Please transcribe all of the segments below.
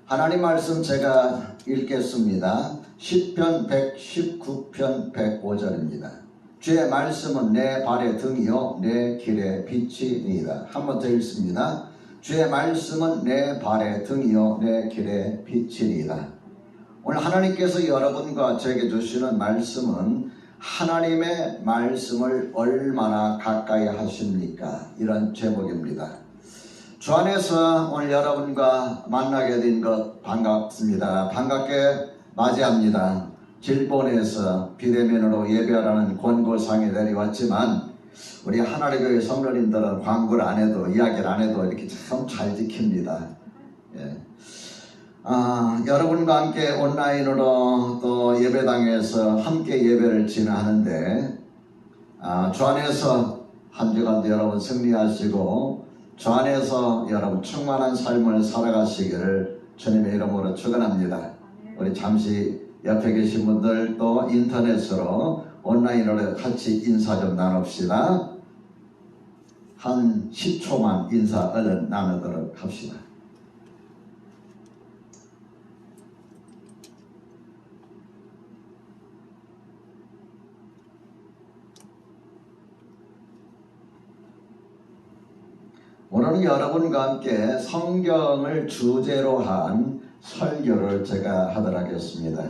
하나님 말씀 제가 읽겠습니다. 시편 119편 105절입니다. 주의 말씀은 내 발의 등이요 내 길의 빛이니이다. 한 번 더 읽습니다. 주의 말씀은 내 발의 등이요 내 길의 빛이니이다. 오늘 하나님께서 여러분과 저에게 주시는 말씀은 하나님의 말씀을 얼마나 가까이 하십니까? 이런 제목입니다. 주 안에서 오늘 여러분과 만나게 된 것 반갑습니다. 반갑게 맞이합니다. 일본에서 비대면으로 예배하라는 권고사항이 내려왔지만 우리 하나님의 성도님들은 광고를 안 해도 이야기를 안 해도 이렇게 참 잘 지킵니다. 예. 여러분과 함께 온라인으로 또 예배당에서 함께 예배를 진행하는데 주 안에서 한 주간도 여러분 승리하시고 주 안에서 여러분 충만한 삶을 살아가시기를 주님의 이름으로 축원합니다. 우리 잠시 옆에 계신 분들 또 인터넷으로 온라인으로 같이 인사 좀 나눕시다. 한 10초만 인사 얼른 나누도록 합시다. 오늘은 여러분과 함께 성경을 주제로 한 설교를 제가 하도록 하겠습니다.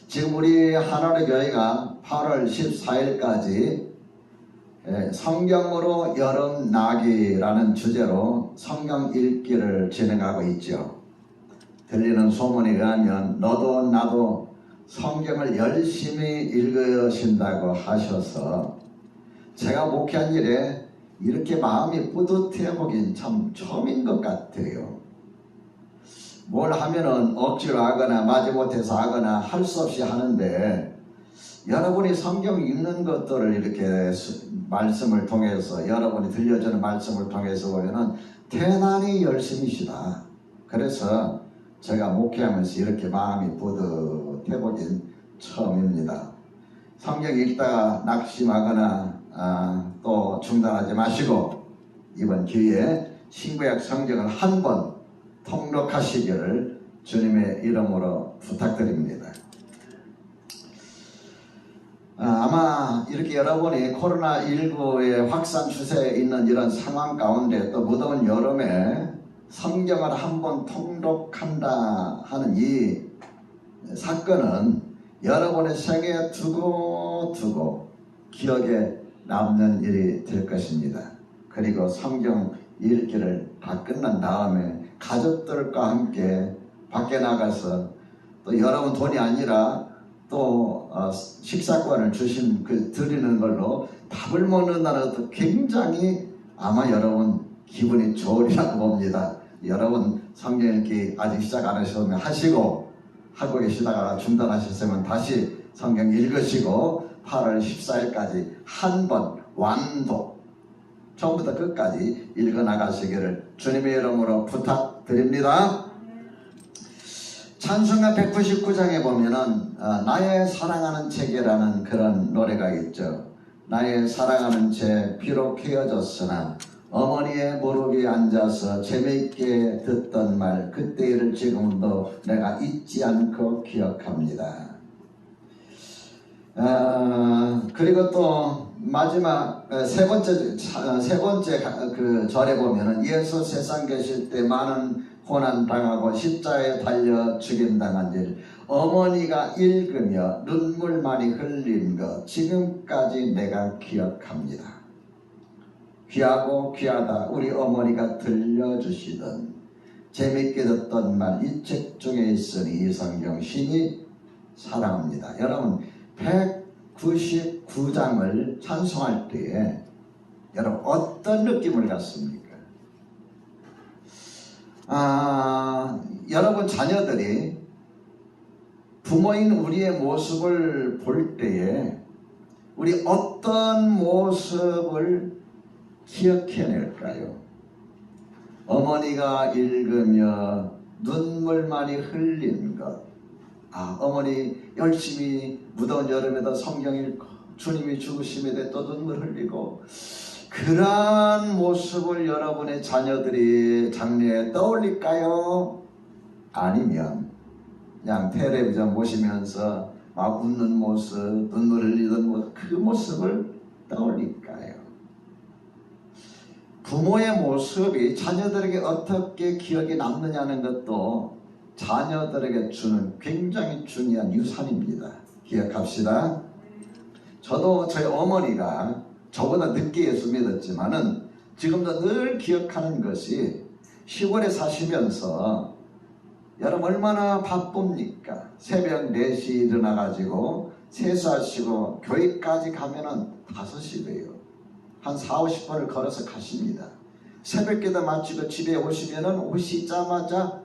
지금 우리 하나의 교회가 8월 14일까지 성경으로 여름 나기라는 주제로 성경 읽기를 진행하고 있죠. 들리는 소문에 의하면 너도 나도 성경을 열심히 읽으신다고 하셔서 제가 목회한 일에 이렇게 마음이 뿌듯해 보긴 참 처음인 것 같아요. 뭘 하면은 억지로 하거나 마지못해서 하거나 할 수 없이 하는데 여러분이 성경 읽는 것들을 이렇게 말씀을 통해서 여러분이 들려주는 말씀을 통해서 보면은 대단히 열심이시다. 그래서 제가 목회하면서 이렇게 마음이 뿌듯해 보긴 처음입니다. 성경 읽다가 낙심하거나 또 중단하지 마시고 이번 기회에 신구약 성경을 한 번 통독하시기를 주님의 이름으로 부탁드립니다. 아마 이렇게 여러분이 코로나19의 확산 추세에 있는 이런 상황 가운데 또 무더운 여름에 성경을 한 번 통독한다 하는 이 사건은 여러분의 생애에 두고두고 기억에 남는 일이 될 것입니다. 그리고 성경 읽기를 다 끝난 다음에 가족들과 함께 밖에 나가서 또 여러분 돈이 아니라 또 식사권을 드리는 걸로 밥을 먹는다는 것도 굉장히 아마 여러분 기분이 좋으리라고 봅니다. 여러분 성경 읽기 아직 시작 안 하셨으면 하시고 하고 계시다가 중단하셨으면 다시 성경 읽으시고 8월 14일까지 한 번 완독 처음부터 끝까지 읽어나가시기를 주님의 이름으로 부탁드립니다. 찬송가 199장에 보면은 나의 사랑하는 책이라는 그런 노래가 있죠. 나의 사랑하는 책 비록 헤어졌으나 어머니의 무릎 위에 앉아서 재미있게 듣던 말 그때 일을 지금도 내가 잊지 않고 기억합니다. 그리고 또 마지막 세 번째 그 절에 보면은 예수 세상 계실 때 많은 고난 당하고 십자가에 달려 죽임 당한 일 어머니가 읽으며 눈물 많이 흘린 것 지금까지 내가 기억합니다. 귀하고 귀하다 우리 어머니가 들려주시던 재밌게 듣던 말 이 책 중에 있으니 이 성경 신이 사랑합니다. 여러분 199장을 찬송할 때에 여러분 어떤 느낌을 갖습니까? 여러분 자녀들이 부모인 우리의 모습을 볼 때에 우리 어떤 모습을 기억해낼까요? 어머니가 읽으며 눈물 많이 흘린 것 어머니 열심히 무더운 여름에도 성경 읽고 주님이 죽으심에 대해 또 눈물 흘리고 그러한 모습을 여러분의 자녀들이 장래에 떠올릴까요? 아니면 그냥 텔레비전 보시면서 막 웃는 모습, 눈물 흘리던 모습, 그 모습을 떠올릴까요? 부모의 모습이 자녀들에게 어떻게 기억이 남느냐는 것도 자녀들에게 주는 굉장히 중요한 유산입니다. 기억합시다. 저도 저희 어머니가 저보다 늦게 예수 믿었지만은 지금도 늘 기억하는 것이 시골에 사시면서 여러분 얼마나 바쁩니까? 새벽 4시 일어나가지고 세수하시고 교회까지 가면은 5시 돼요. 한 4, 50분을 걸어서 가십니다. 새벽기도 마치고 집에 오시면은 오시자마자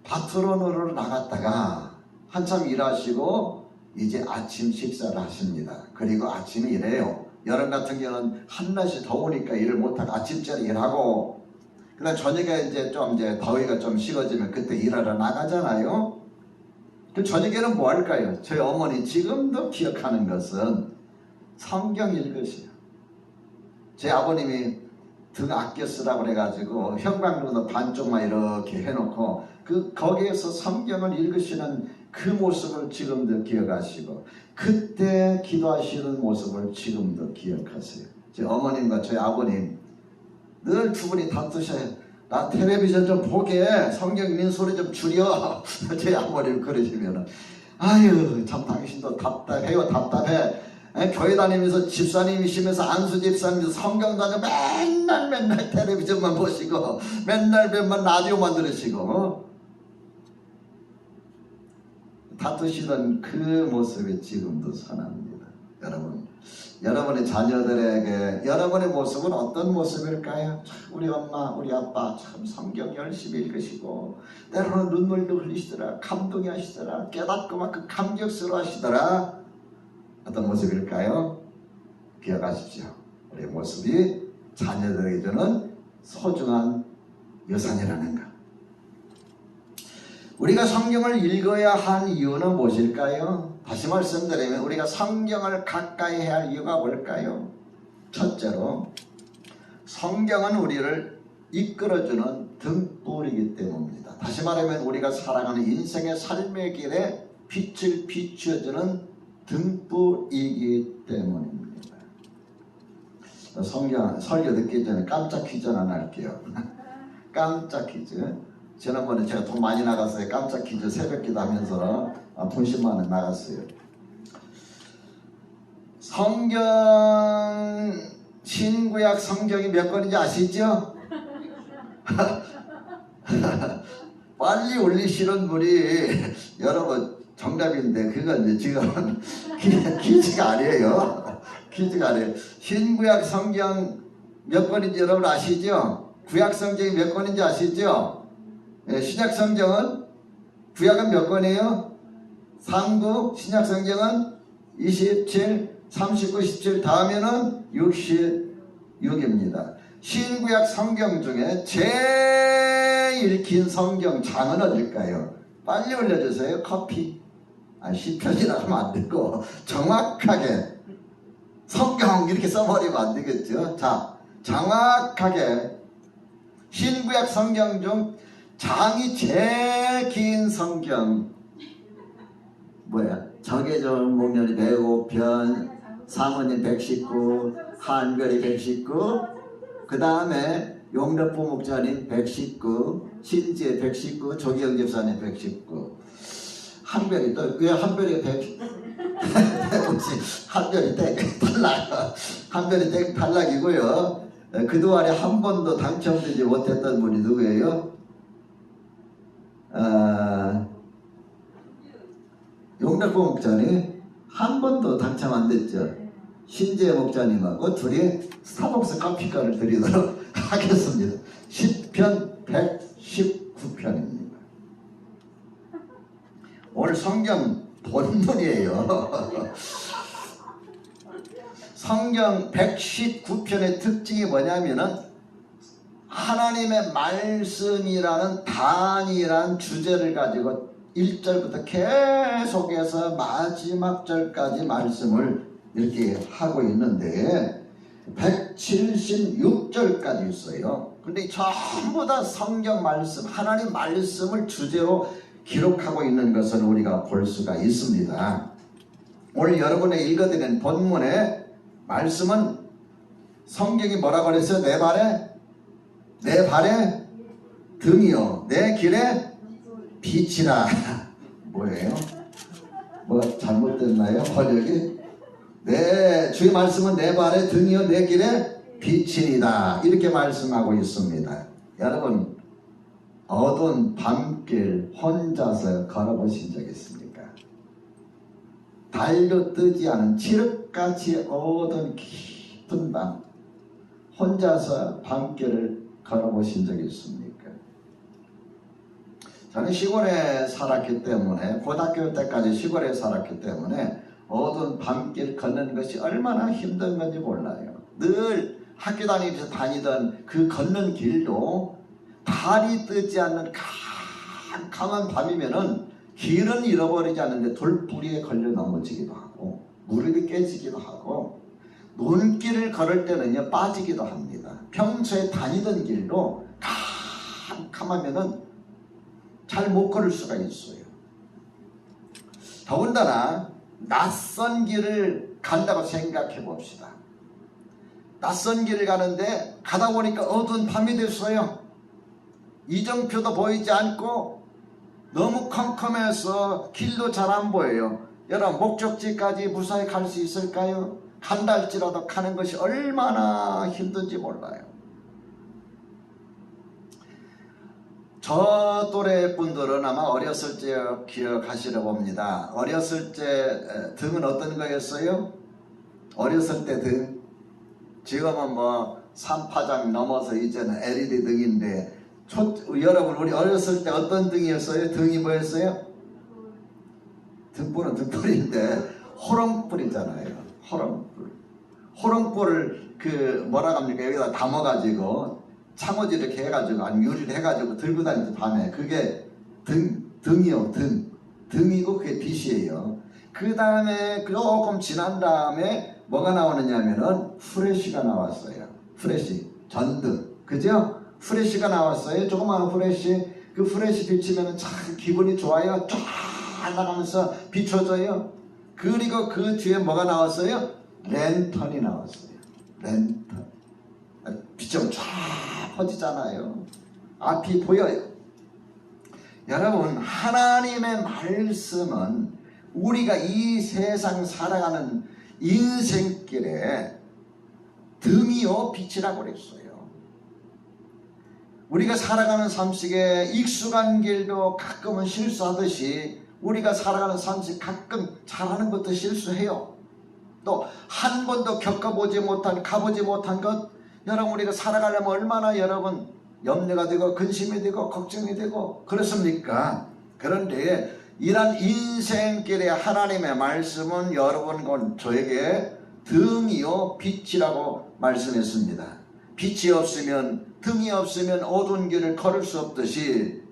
밭으로 나갔다가 한참 일하시고 이제 아침 식사를 하십니다. 그리고 아침에 일해요. 여름 같은 경우는 한낮이 더우니까 일을 못하고 아침째로 일하고, 그다음 저녁에 이제 더위가 좀 식어지면 그때 일하러 나가잖아요. 그 저녁에는 뭐 할까요? 저희 어머니 지금도 기억하는 것은 성경 읽으시요. 제 아버님이 등 아껴 쓰라고 그래가지고 형광등도 반쪽만 이렇게 해놓고 거기에서 성경을 읽으시는 그 모습을 지금도 기억하시고, 그때 기도하시는 모습을 지금도 기억하세요. 제 어머님과 저희 아버님 늘 두 분이 다투셔요. 나 텔레비전 좀 보게, 성경 읽는 소리 좀 줄여. 제 아버님 그러시면은 아유 참 당신도 답답해요. 답답해. 교회 다니면서 집사님이시면서 안수 집사님이면서 성경 다녀 맨날 텔레비전만 보시고 맨날 라디오만 들으시고 다투시던 그 모습이 지금도 선합니다. 여러분의 자녀들에게 여러분의 모습은 어떤 모습일까요? 참 우리 엄마 우리 아빠 참 성경 열심히 읽으시고 때로는 눈물도 흘리시더라, 감동이 하시더라, 깨닫고 막 그 감격스러워 하시더라. 어떤 모습일까요? 기억하십시오. 우리의 모습이 자녀들에게 주는 소중한 유산이라는 것. 우리가 성경을 읽어야 한 이유는 무엇일까요? 다시 말씀드리면 우리가 성경을 가까이 해야 할 이유가 뭘까요? 첫째로 성경은 우리를 이끌어주는 등불이기 때문입니다. 다시 말하면 우리가 살아가는 인생의 삶의 길에 빛을 비추어주는 등불이기 때문입니다. 성경 설교 듣기 전에 깜짝 퀴즈 하나 할게요. 깜짝 퀴즈. 지난번에 제가 돈 많이 나갔어요. 깜짝 퀴즈 새벽기도 하면서 분십만 원 나갔어요. 성경 신구약 성경이 몇 권인지 아시죠? 빨리 올리시는 분이 여러분 정답인데 그건 이제 지금 퀴즈가 아니에요. 퀴즈가 아니에요. 신구약 성경 몇 권인지 여러분 아시죠? 구약 성경이 몇 권인지 아시죠? 네, 신약 성경은 구약은 몇 권이에요? 39, 신약 성경은 27, 39, 17 다음에는 66입니다. 신구약 성경 중에 제일 긴 성경 장은 어딜까요? 빨리 올려주세요. 커피. 시편이라고 하면 안 되고 정확하게 성경 이렇게 써버리면 안 되겠죠. 자, 정확하게 신구약 성경 중 장이 제일 긴 성경 뭐야? 정해전 목련이 105편, 사모님 119, 한별이 119, 그 다음에 용덕부 목사님 119, 신지혜 119, 조기영 집사님 119. 한별이 또 왜 한별이 100? 한별이 탈락. 한별이 탈락이고요. 그동안에 한 번도 당첨되지 못했던 분이 누구예요? 용덕부 목사님 한 번도 당첨 안 됐죠. 신재 목사님하고 둘이 스타벅스 커피가를 드리도록 하겠습니다. 10편 119편입니다. 오늘 성경 본문이에요. 성경 119편의 특징이 뭐냐면은 하나님의 말씀이라는 단이라는 주제를 가지고 1절부터 계속해서 마지막 절까지 말씀을 이렇게 하고 있는데 176절까지 있어요. 근데 전부 다 성경 말씀, 하나님 말씀을 주제로 기록하고 있는 것을 우리가 볼 수가 있습니다. 오늘 여러분의 읽어드리는 본문의 말씀은 성경이 뭐라고 그랬어요? 내 발에 등이요 내 길에 빛이라. 뭐예요? 뭐 잘못됐나요? 번역이? 네, 주의 말씀은 내 발에 등이요 내 길에 빛이니다. 이렇게 말씀하고 있습니다. 여러분, 어두운 밤길 혼자서 걸어보신 적 있습니까? 달도 뜨지 않은 칠흑같이 어두운 깊은 밤 혼자서 밤길을 걸어보신 적이 있습니까? 저는 시골에 살았기 때문에, 고등학교 때까지 시골에 살았기 때문에 어두운 밤길 걷는 것이 얼마나 힘든 건지 몰라요. 늘 학교 다니면서 다니던 그 걷는 길도 달이 뜨지 않는 캄캄한 밤이면은 길은 잃어버리지 않는데 돌뿌리에 걸려 넘어지기도 하고 무릎이 깨지기도 하고 논길을 걸을 때는요 빠지기도 합니다. 평소에 다니던 길도 캄캄하면은 잘 못 걸을 수가 있어요. 더군다나 낯선 길을 간다고 생각해 봅시다. 낯선 길을 가는데 가다 보니까 어두운 밤이 됐어요. 이정표도 보이지 않고 너무 컴컴해서 길도 잘 안 보여요. 여러분, 목적지까지 무사히 갈 수 있을까요? 간다 할지라도 가는 것이 얼마나 힘든지 몰라요. 저 또래 분들은 아마 어렸을 때 기억하시려 봅니다. 어렸을 때 등은 어떤 거였어요? 어렸을 때 등, 지금은 뭐 3파장 넘어서 이제는 LED 등인데 여러분, 우리 어렸을 때 어떤 등이었어요? 등이 뭐였어요? 등불은 등불인데 호롱불이잖아요. 호롱불을 그 뭐라 합니까? 여기다 담아가지고 창호지 이렇게 해가지고 아니면 유리를 해가지고 들고 다니는 밤에 그게 등이요. 등이고 그게 빛이에요. 그 다음에 조금 지난 다음에 뭐가 나오느냐면은 후레쉬가 나왔어요. 후레쉬 전등, 그죠? 후레쉬가 나왔어요. 조그마한 후레쉬. 그 후레쉬 비치면은 참 기분이 좋아요. 쫙 나가면서 비춰져요. 그리고 그 뒤에 뭐가 나왔어요? 랜턴이 나왔어요. 랜턴. 빛이 쫙 퍼지잖아요. 앞이 보여요. 여러분, 하나님의 말씀은 우리가 이 세상 살아가는 인생길에 등이요 빛이라고 그랬어요. 우리가 살아가는 삶 속에 익숙한 길도 가끔은 실수하듯이 우리가 살아가는 삶 속에 가끔 잘하는 것도 실수해요. 또 한 번도 겪어보지 못한, 가보지 못한 것, 여러분, 우리가 살아가려면 얼마나 여러분 염려가 되고 근심이 되고 걱정이 되고 그렇습니까? 그런데 이런 인생길에 하나님의 말씀은 여러분과 저에게 등이요 빛이라고 말씀했습니다. 빛이 없으면, 등이 없으면 어두운 길을 걸을 수 없듯이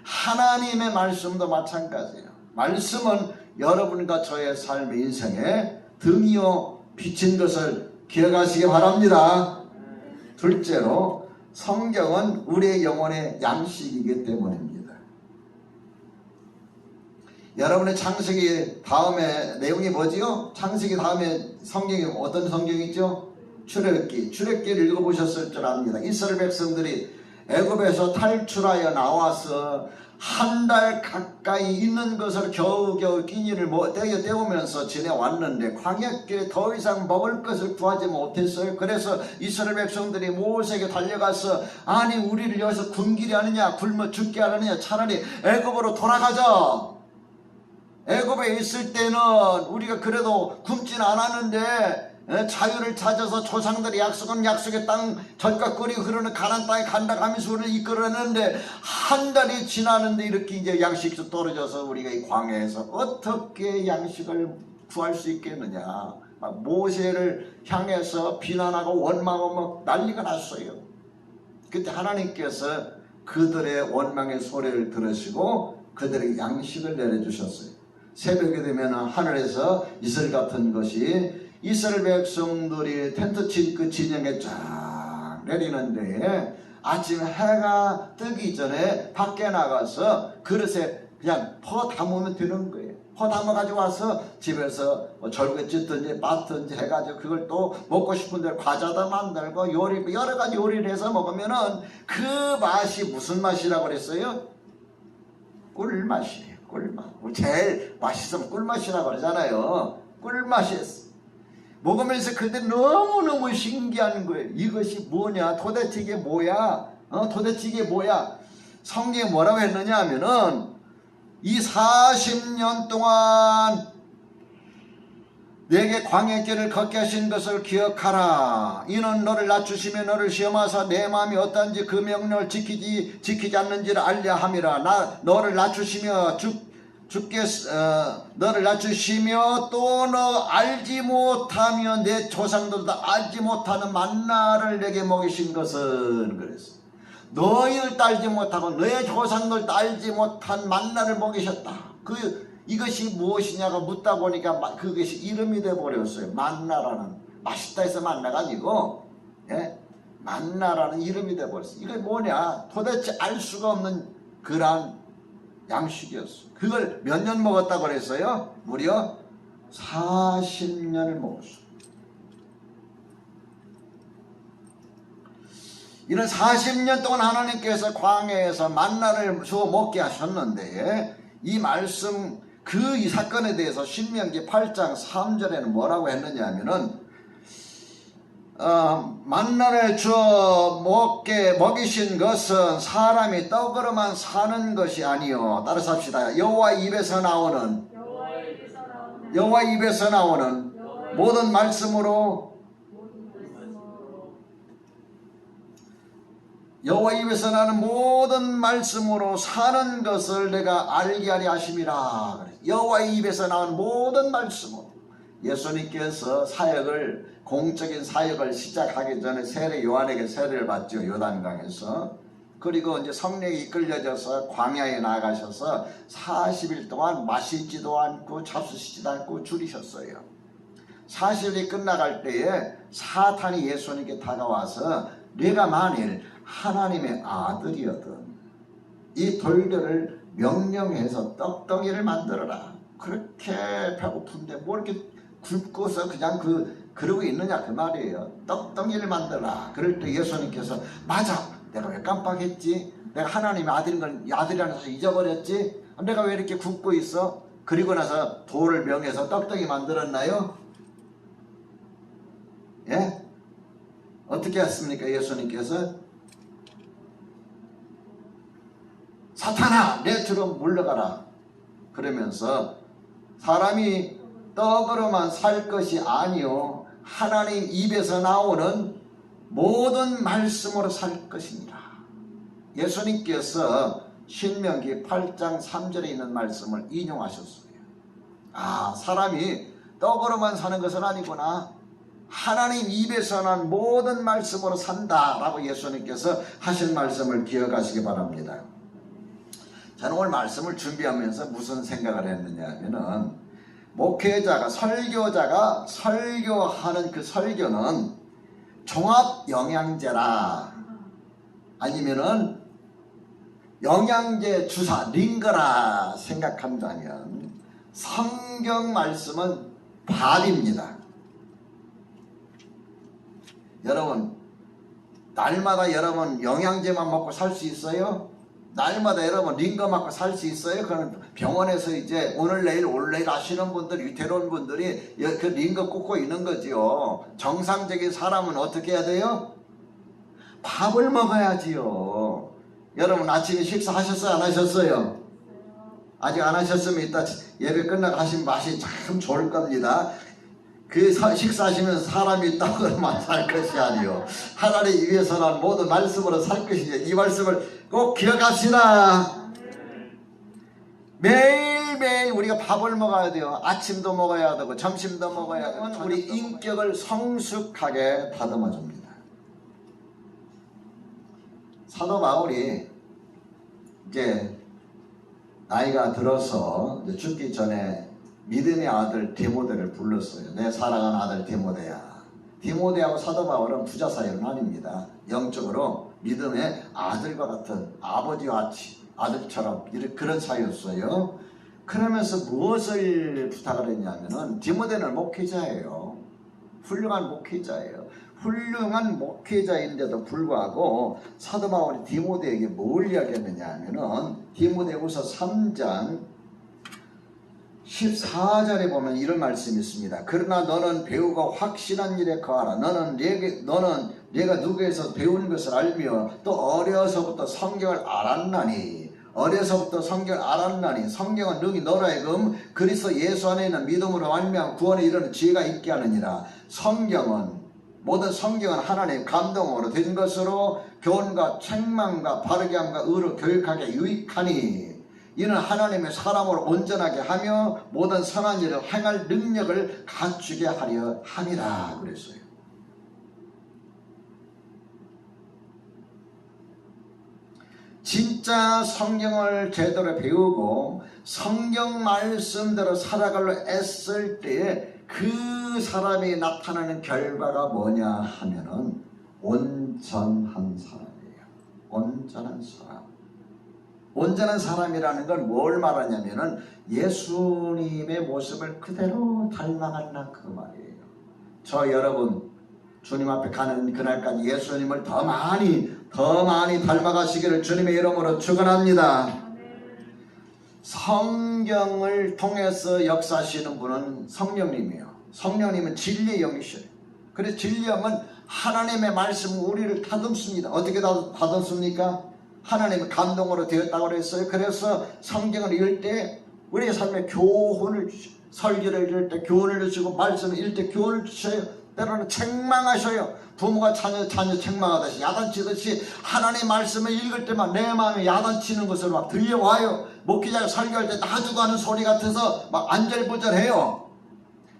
하나님의 말씀도 마찬가지예요. 말씀은 여러분과 저의 삶의 인생에 등이요 빛인 것을 기억하시기 바랍니다. 둘째로, 성경은 우리의 영혼의 양식이기 때문입니다. 여러분의 창세기 다음에 내용이 뭐지요? 창세기 다음에 성경이 어떤 성경이죠? 출애굽기를 읽어보셨을 줄 압니다. 이스라엘 백성들이 애굽에서 탈출하여 나와서 한 달 가까이 있는 것을 겨우겨우 끼니를 때우면서 지내왔는데 광야길에 더 이상 먹을 것을 구하지 못했어요. 그래서 이스라엘 백성들이 모세에게 달려가서, 아니 우리를 여기서 굶기려 하느냐, 굶어 죽게 하느냐, 차라리 애굽으로 돌아가자. 애굽에 있을 때는 우리가 그래도 굶지는 않았는데 자유를 찾아서 조상들이 약속한 약속의 땅 젖가거리고 그러는 가나안 땅에 간다 하면서 우리를 이끌어냈는데 한 달이 지나는데 이렇게 이제 양식도 떨어져서 우리가 이 광야에서 어떻게 양식을 구할 수 있겠느냐. 막 모세를 향해서 비난하고 원망하고 막 난리가 났어요. 그때 하나님께서 그들의 원망의 소리를 들으시고 그들에게 양식을 내려주셨어요. 새벽이 되면 하늘에서 이슬 같은 것이 이스라엘 백성들이 텐트 친 그 진영에 쫙 내리는데 아침에 해가 뜨기 전에 밖에 나가서 그릇에 그냥 퍼 담으면 되는 거예요. 퍼 담아 가지고 와서 집에서 뭐 절개 찢든지 빻든지 해가지고 그걸 또 먹고 싶은 대로 과자도 만들고 요리 여러 가지 요리를 해서 먹으면은 그 맛이 무슨 맛이라고 그랬어요? 꿀맛이에요. 꿀맛. 제일 맛있으면 꿀맛이라고 그러잖아요. 꿀맛이었어. 먹으면서 그때 너무너무 신기한 거예요. 이것이 뭐냐? 도대체 이게 뭐야? 도대체 이게 뭐야? 성경에 뭐라고 했느냐 하면은 이 40년 동안 내게 광야의 길을 걷게 하신 것을 기억하라. 이는 너를 낮추시며 너를 시험하사 내 마음이 어떤지 그 명령을 지키지 않는지를 알려 함이라. 너를 낮추시며 너를 낮추시며 또 너 알지 못하며 내 조상들도 알지 못하는 만나를 내게 먹이신 것은 그랬어. 너희를 알지 못하고 너의 조상들도 알지 못한 만나를 먹이셨다. 이것이 무엇이냐고 묻다 보니까 그것이 이름이 되어버렸어요. 만나라는, 맛있다 해서 만나가 아니고 만나라는 이름이 되어버렸어요. 이게 뭐냐? 도대체 알 수가 없는 그러한 양식이었어. 그걸 몇 년 먹었다고 그랬어요? 무려 40년을 먹었어. 이런 40년 동안 하나님께서 광야에서 만나를 주어 먹게 하셨는데 이 말씀 이 사건에 대해서 신명기 8장 3절에는 뭐라고 했느냐 하면은 만나를 주어 먹이신 것은 사람이 떡으로만 사는 것이 아니요. 따라서 합시다. 여호와 입에서 나오는 모든 말씀으로 여호와 입에서 나는 모든 말씀으로 사는 것을 내가 알게 하려 하심이라. 여호와 입에서 나온 모든 말씀으로. 예수님께서 공적인 사역을 시작하기 전에 요한에게 세례를 받죠. 요단강에서. 그리고 이제 성령이 이끌려져서 광야에 나가셔서 40일 동안 마시지도 않고 잡수시지도 않고 줄이셨어요. 40일이 끝나갈 때에 사탄이 예수님께 다가와서 내가 만일 하나님의 아들이었던 이 돌들을 명령해서 떡덩이를 만들어라. 그렇게 배고픈데 뭐 이렇게 굶고서 그냥 그러고 있느냐 그 말이에요. 떡덩이를 만들어라. 그럴 때 예수님께서 맞아. 내가 왜 깜빡했지? 내가 하나님의 아들이라는 것을 잊어버렸지? 내가 왜 이렇게 굶고 있어? 그리고 나서 돌을 명해서 떡덩이 만들었나요? 예? 어떻게 했습니까? 예수님께서 사탄아 내 뒤로 물러가라 그러면서 사람이 떡으로만 살 것이 아니요 하나님 입에서 나오는 모든 말씀으로 살 것이니라. 예수님께서 신명기 8장 3절에 있는 말씀을 인용하셨어요. 사람이 떡으로만 사는 것은 아니구나. 하나님 입에서 난 모든 말씀으로 산다라고 예수님께서 하신 말씀을 기억하시기 바랍니다. 저는 오늘 말씀을 준비하면서 무슨 생각을 했느냐 하면은 설교자가 설교하는 그 설교는 종합 영양제라 아니면은 영양제 주사 링거라 생각한다면 성경 말씀은 밥입니다. 여러분 날마다 여러분 영양제만 먹고 살 수 있어요? 날마다 여러분 링거 맞고 살 수 있어요? 그건 병원에서 이제 오늘 내일 하시는 분들, 위태로운 분들이 그 링거 꽂고 있는 거지요. 정상적인 사람은 어떻게 해야 돼요? 밥을 먹어야지요. 여러분 아침에 식사하셨어요? 안 하셨어요? 아직 안 하셨으면 이따 예배 끝나고 하신 맛이 참 좋을 겁니다. 그 식사하시면서 사람이 떡으로만 살 것이 아니요 하나님 위해서 난 모든 말씀으로 살 것이니 이 말씀을 꼭 기억합시다. 매일매일 우리가 밥을 먹어야 돼요. 아침도 먹어야 되고 점심도 먹어야 되고 우리 인격을 성숙하게 다듬어 줍니다. 사도 바울이 이제 나이가 들어서 이제 죽기 전에 믿음의 아들 디모데를 불렀어요. 내 사랑하는 아들 디모데야. 디모데하고 사도 바울은 부자 사이는 아닙니다. 영적으로 믿음의 아들과 같은 아버지와 아들처럼 그런 사이였어요. 그러면서 무엇을 부탁을 했냐면은 디모데는 목회자예요. 훌륭한 목회자예요. 훌륭한 목회자인데도 불구하고 사도 바울이 디모데에게 뭘 이야기했느냐 하면은 디모데후서 3장 14절에 보면 이런 말씀이 있습니다. 그러나 너는 배우고 확실한 일에 거하라. 너는 내가 누구에서 배운 것을 알며 또 어려서부터 성경을 알았나니 성경은 능히 너로 하여금 그리스도 예수 안에 있는 믿음으로 말미암아 구원에 이르는 지혜가 있게 하느니라. 모든 성경은 하나님의 감동으로 된 것으로 교훈과 책망과 바르게 함과 의로 교육하게 유익하니 이는 하나님의 사람으로 온전하게 하며 모든 선한 일을 행할 능력을 갖추게 하려 함이라 그랬어요. 진짜 성경을 제대로 배우고 성경 말씀대로 살아가려 애쓸 때에 그 사람이 나타나는 결과가 뭐냐 하면은 온전한 사람이에요. 온전한 사람. 온전한 사람이라는 건 뭘 말하냐면은 예수님의 모습을 그대로 닮아간다 그 말이에요. 저 여러분 주님 앞에 가는 그날까지 예수님을 더 많이 닮아가시기를 주님의 이름으로 축원합니다. 성경을 통해서 역사하시는 분은 성령님이에요. 성령님은 진리의 영이셔요. 그래서 진리의 영은 하나님의 말씀은 우리를 다듬습니다. 어떻게 다듬습니까? 하나님의 감동으로 되었다고 그랬어요. 그래서 성경을 읽을 때 우리의 삶에 교훈을 주셔요. 설교를 읽을 때 교훈을 주시고 말씀을 읽을 때 교훈을 주셔요. 때로는 책망하셔요. 부모가 자녀 책망하듯이 야단치듯이 하나님의 말씀을 읽을 때만 내 마음에 야단치는 것으로 막 들려와요. 목회자가 설교할 때 놔두고 하는 소리 같아서 막 안절부절해요.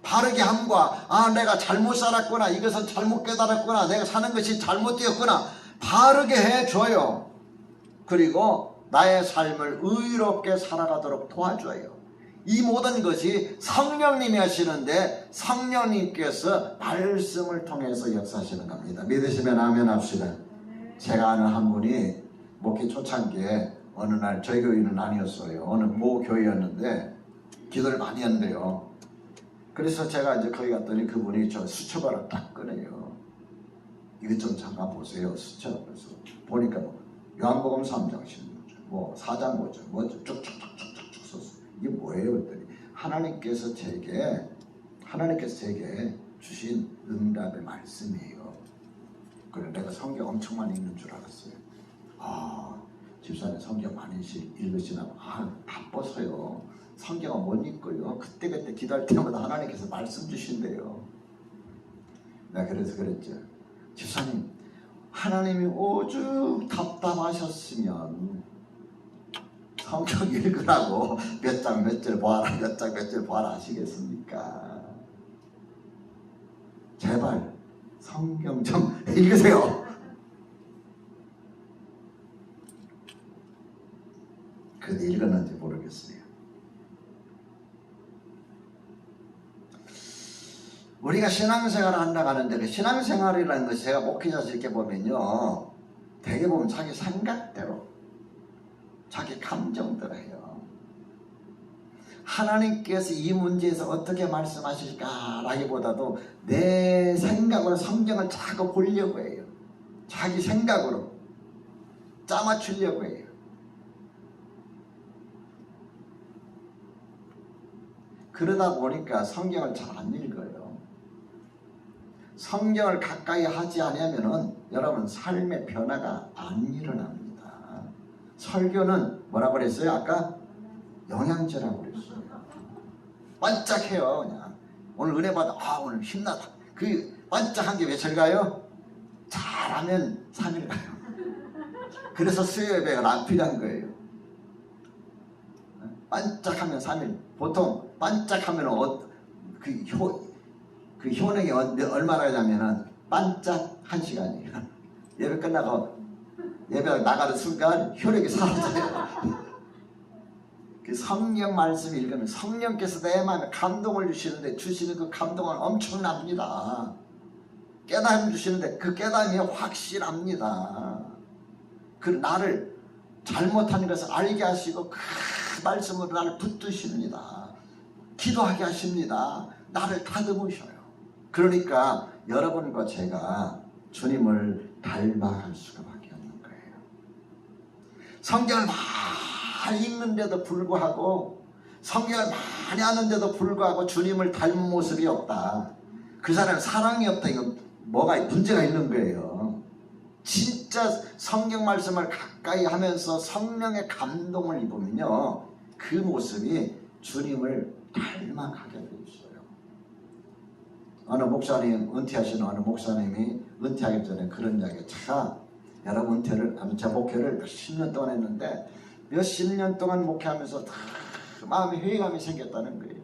바르게 함과 내가 잘못 살았구나, 이것은 잘못 깨달았구나, 내가 사는 것이 잘못되었구나 바르게 해줘요. 그리고 나의 삶을 의롭게 살아가도록 도와줘요. 이 모든 것이 성령님이 하시는데 성령님께서 말씀을 통해서 역사하시는 겁니다. 믿으시면 아멘 합시다. 제가 아는 한 분이 목회 초창기에 어느 날 저희 교회는 아니었어요. 어느 모 교회였는데 기도를 많이 한대요. 그래서 제가 이제 거기 갔더니 그분이 저 수첩을 딱 꺼내요. 이것 좀 잠깐 보세요. 수첩. 그래서 보니까 요한복음 3장 16절, 4장 5절, 쭉쭉쭉쭉쭉 썼어요. 이게 뭐예요? 그랬더니 하나님께서 제게 주신 응답의 말씀이에요. 그래서 내가 성경 엄청 많이 읽는 줄 알았어요. 집사님 성경 많이 읽으시나? 바빠서요. 성경은 못 읽고요. 그때그때 기도할 때마다 하나님께서 말씀 주신대요. 내가 그래서 그랬죠. 집사님, 하나님이 오죽 답답하셨으면 성경 읽으라고 몇 장 몇 절 보아라, 몇 장 몇 절 보아라 하시겠습니까? 제발 성경 좀 읽으세요. 그래도 읽었는지 모르겠어요. 우리가 신앙생활을 한다고 하는데 그 신앙생활이라는 것이 제가 목회자에서 이렇게 보면요, 되게 보면 자기 생각대로 자기 감정대로 해요. 하나님께서 이 문제에서 어떻게 말씀하실까라기보다도 내 생각으로 성경을 자꾸 보려고 해요. 자기 생각으로 짜맞추려고 해요. 그러다 보니까 성경을 잘 안 읽어요. 성경을 가까이 하지 않으면은 여러분 삶의 변화가 안 일어납니다. 설교는 뭐라고 그랬어요? 아까 영양제라고 그랬어요. 반짝해요. 그냥 오늘 은혜 받아, 오늘 힘나다. 그 반짝한 게 며칠 가요? 잘하면 3일 가요. 그래서 수요 예배가 안 필요한 거예요. 반짝하면 3일. 보통 반짝하면 그 효능이 얼마나 하냐면은 반짝 1시간이에요. 예배 끝나고 예배 나가는 순간 효력이 사라져요. 그 성령 말씀 읽으면 성령께서 내 마음에 감동을 주시는데 주시는 그 감동은 엄청납니다. 깨달음 주시는데 그 깨달음이 확실합니다. 그 나를 잘못한 것을 알게 하시고 그 말씀으로 나를 붙드십니다. 기도하게 하십니다. 나를 다듬으셔요. 그러니까 여러분과 제가 주님을 닮아갈 수밖에 없는 거예요. 성경을 많이 읽는데도 불구하고 성경을 많이 하는데도 불구하고 주님을 닮은 모습이 없다. 그 사람은 사랑이 없다. 이거 뭐가 문제가 있는 거예요. 진짜 성경 말씀을 가까이 하면서 성령의 감동을 입으면요, 그 모습이 주님을 닮아가게 돼 있어요. 어느 목사님, 은퇴하시는 어느 목사님이 은퇴하기 전에 그런 이야기, 제가 여러분 은퇴를, 제 목회를 몇십 년 동안 했는데 몇십 년 동안 목회하면서 다 마음에 회의감이 생겼다는 거예요.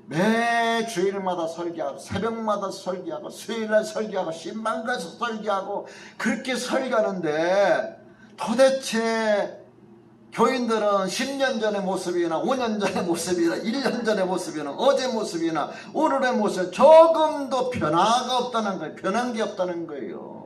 매 주일마다 설교하고 새벽마다 설교하고 수요일날 설교하고 신방 가서 설교하고 그렇게 설교하는데 도대체 교인들은 10년 전의 모습이나 5년 전의 모습이나 1년 전의 모습이나 어제 모습이나 오늘의 모습 조금도 변화가 없다는 거예요. 변한 게 없다는 거예요.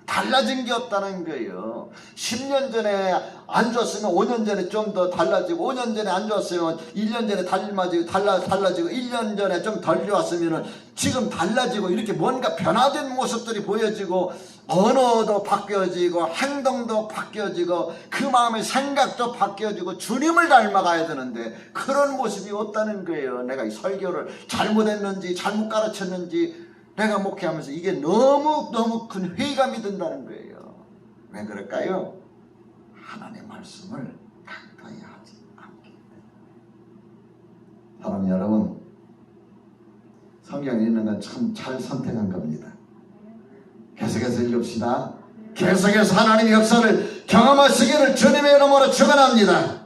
달라진 게 없다는 거예요. 10년 전에 안 좋았으면 5년 전에 좀 더 달라지고 5년 전에 안 좋았으면 1년 전에 달라지고 1년 전에 좀 덜 좋았으면 지금 달라지고 이렇게 뭔가 변화된 모습들이 보여지고 언어도 바뀌어지고 행동도 바뀌어지고 그 마음의 생각도 바뀌어지고 주님을 닮아가야 되는데 그런 모습이 없다는 거예요. 내가 이 설교를 잘못했는지 잘못 가르쳤는지 내가 목회하면서 이게 너무 큰 회의감이 든다는 거예요. 왜 그럴까요? 하나님의 말씀을 가까이 하지 않기 때문에. 사랑 여러분, 성경에 있는 건 참 잘 선택한 겁니다. 계속해서 읽읍시다. 계속해서 하나님의 역사를 경험하시기를 주님의 이름으로 축원합니다.